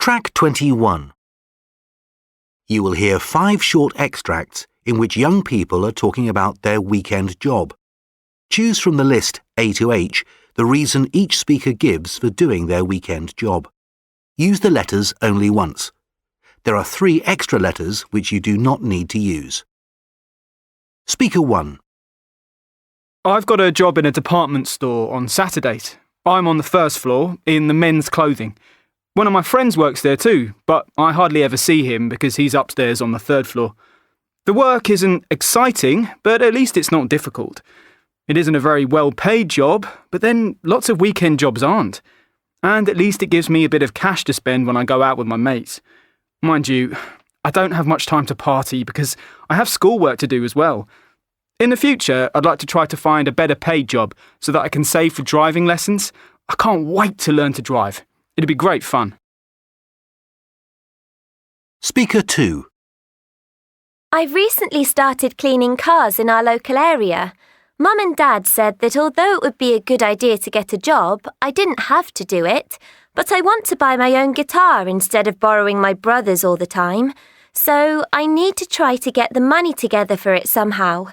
Track 21. You will hear 5 short extracts in which young people are talking about their weekend job. Choose from the list A to H the reason each speaker gives for doing their weekend job. Use the letters only once. There are 3 extra letters which you do not need to use. Speaker 1. I've got a job in a department store on Saturdays. I'm on the first floor, in the men's clothing. One of my friends works there too, but I hardly ever see him because he's upstairs on the 3rd floor. The work isn't exciting, but at least it's not difficult. It isn't a very well-paid job, but then lots of weekend jobs aren't. And at least it gives me a bit of cash to spend when I go out with my mates. Mind you, I don't have much time to party because I have schoolwork to do as well. In the future, I'd like to try to find a better paid job so that I can save for driving lessons. I can't wait to learn to drive. It'd be great fun. Speaker 2. I've recently started cleaning cars in our local area. Mum and Dad said that although it would be a good idea to get a job, I didn't have to do it, but I want to buy my own guitar instead of borrowing my brother's all the time, so I need to try to get the money together for it somehow.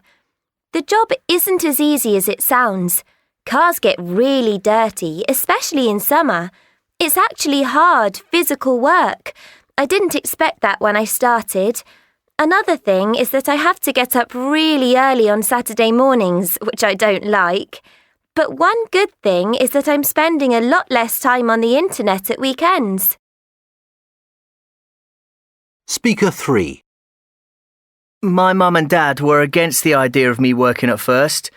The job isn't as easy as it sounds. Cars get really dirty, especially in summer. It's actually hard, physical work. I didn't expect that when I started. Another thing is that I have to get up really early on Saturday mornings, which I don't like. But one good thing is that I'm spending a lot less time on the internet at weekends. Speaker 3. My mum and dad were against the idea of me working at first.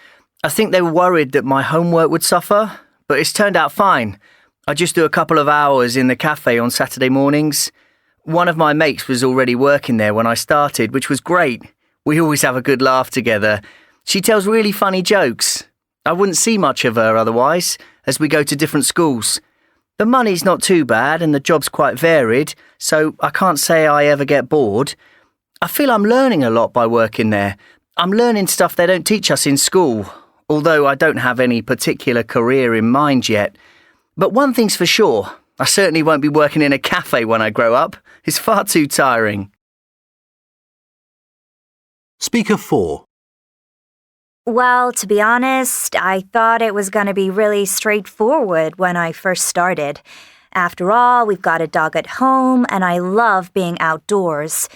I think they were worried that my homework would suffer, but it's turned out fine. I just do a couple of hours in the cafe on Saturday mornings. One of my mates was already working there when I started, which was great. We always have a good laugh together. She tells really funny jokes. I wouldn't see much of her otherwise, as we go to different schools. The money's not too bad and the job's quite varied, so I can't say I ever get bored. I feel I'm learning a lot by working there. I'm learning stuff they don't teach us in school, although I don't have any particular career in mind yet. But one thing's for sure, I certainly won't be working in a cafe when I grow up. It's far too tiring. Speaker 4. Well, to be honest, I thought it was going to be really straightforward when I first started. After all, we've got a dog at home, and I love being outdoors.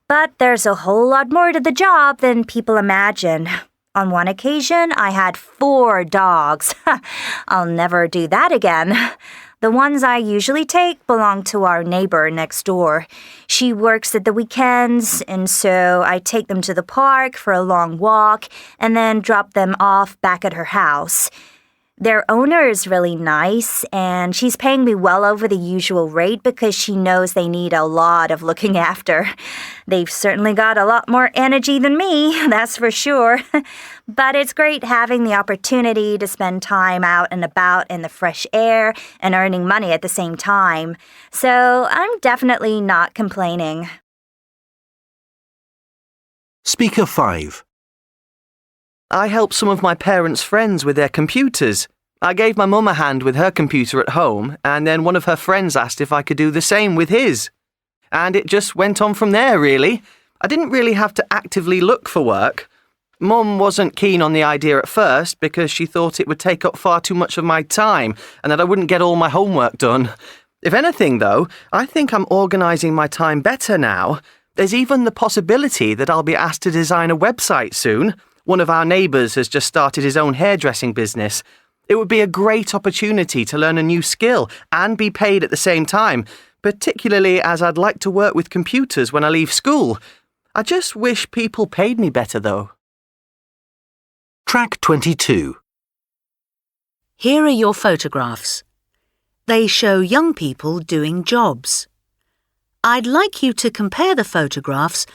But there's a whole lot more to the job than people imagine. On one occasion, I had 4 dogs. I'll never do that again. The ones I usually take belong to our neighbor next door. She works at the weekends, and so I take them to the park for a long walk and then drop them off back at her house. Their owner is really nice, and she's paying me well over the usual rate because she knows they need a lot of looking after. They've certainly got a lot more energy than me, that's for sure. But it's great having the opportunity to spend time out and about in the fresh air and earning money at the same time. So I'm definitely not complaining. Speaker 5. I helped some of my parents' friends with their computers. I gave my mum a hand with her computer at home, and then one of her friends asked if I could do the same with his. And it just went on from there, really. I didn't really have to actively look for work. Mum wasn't keen on the idea at first because she thought it would take up far too much of my time and that I wouldn't get all my homework done. If anything, though, I think I'm organising my time better now. There's even the possibility that I'll be asked to design a website soon. One of our neighbours has just started his own hairdressing business. It would be a great opportunity to learn a new skill and be paid at the same time, particularly as I'd like to work with computers when I leave school. I just wish people paid me better, though. Track 22. Here are your photographs. They show young people doing jobs. I'd like you to compare the photographs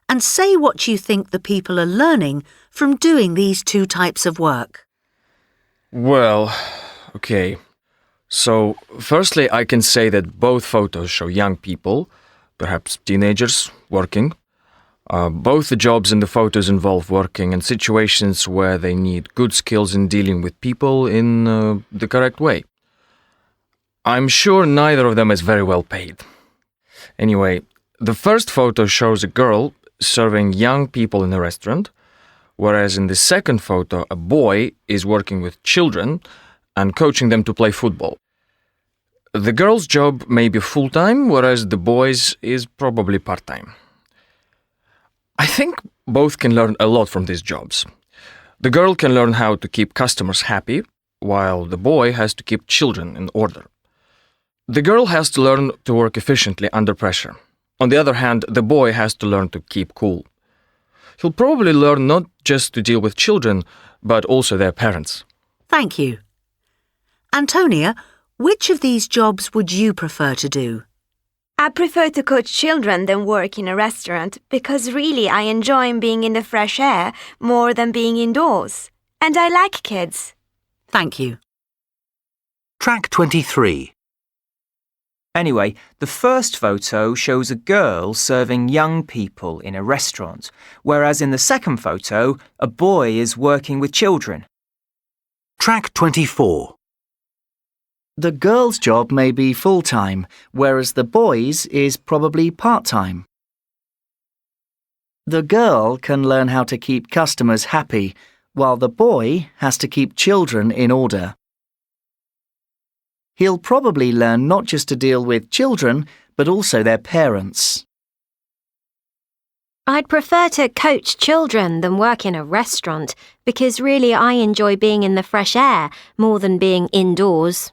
and say what you think the people are learning from doing these 2 types of work. Well, okay. So, firstly, I can say that both photos show young people, perhaps teenagers, working. Both the jobs in the photos involve working in situations where they need good skills in dealing with people in the correct way. I'm sure neither of them is very well paid. Anyway, the first photo shows a girl serving young people in a restaurant, whereas in the second photo, a boy is working with children and coaching them to play football. The girl's job may be full-time, whereas the boy's is probably part-time. I think both can learn a lot from these jobs. The girl can learn how to keep customers happy, while the boy has to keep children in order. The girl has to learn to work efficiently under pressure. On the other hand, the boy has to learn to keep cool. He'll probably learn not just to deal with children, but also their parents. Thank you. Antonia, which of these jobs would you prefer to do? I prefer to coach children than work in a restaurant because really I enjoy being in the fresh air more than being indoors. And I like kids. Thank you. Track 23. Anyway, the first photo shows a girl serving young people in a restaurant, whereas in the second photo, a boy is working with children. Track 24. The girl's job may be full-time, whereas the boy's is probably part-time. The girl can learn how to keep customers happy, while the boy has to keep children in order. He'll probably learn not just to deal with children, but also their parents. I'd prefer to coach children than work in a restaurant because really I enjoy being in the fresh air more than being indoors.